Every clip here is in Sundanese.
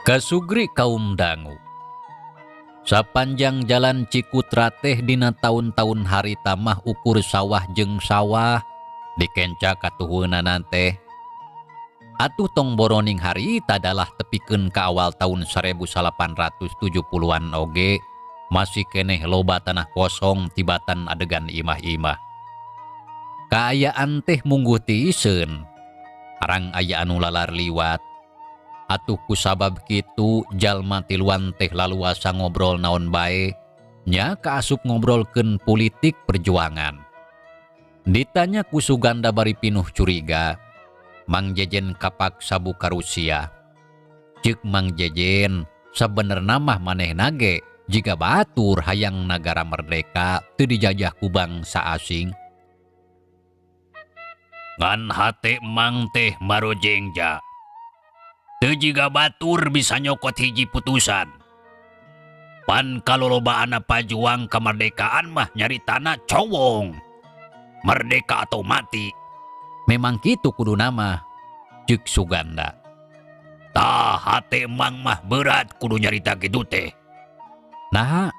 Kasugri kaum dangu. Sapanjang jalan Cikutra teh dina tahun-tahun hari tamah ukur sawah jeung sawah dikenca katuhunan teh. Atuh tong boroning hari tadalah tepikeun ka awal tahun 1870-an oge masih keneh loba tanah kosong tibatan adegan imah-imah. Kaayaan teh mungguh ti iseun. Arang aya anu lalar liwat. Atuh kusabab kitu jalma tiluan teh laluasa ngobrol naon bae nya kaasup ngobrolkeun politik perjuangan. Ditanya ku Suganda bari pinuh curiga, Mang Jejen kapaksa buka Rusia. Ceuk Mang Jejen, sabenerna mah manehna ge jiga batur hayang nagara merdeka teu dijajah ku bangsa asing. Ngan hate Mang teh marojengja. Teu jiga batur bisa nyokot hiji putusan. Pan kalolobaan pajuang kemerdekaan mah nyaritana cowong. Merdeka atau mati. Memang kitu kudu nama, ceuk Suganda. Tah hate Mang mah berat kudu nyarita kitu teh. Nah,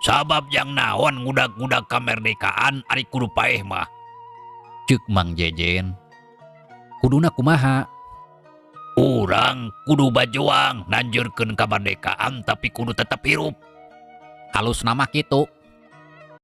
sabab yang naon ngudag-ngudag kemerdekaan ari kudu paeh mah. Ceuk Mang Jejen. Kuduna kumaha? Urang kudu bajuang nanjurkeun kamardekaan tapi kudu tetep hirup. Halus nama kitu.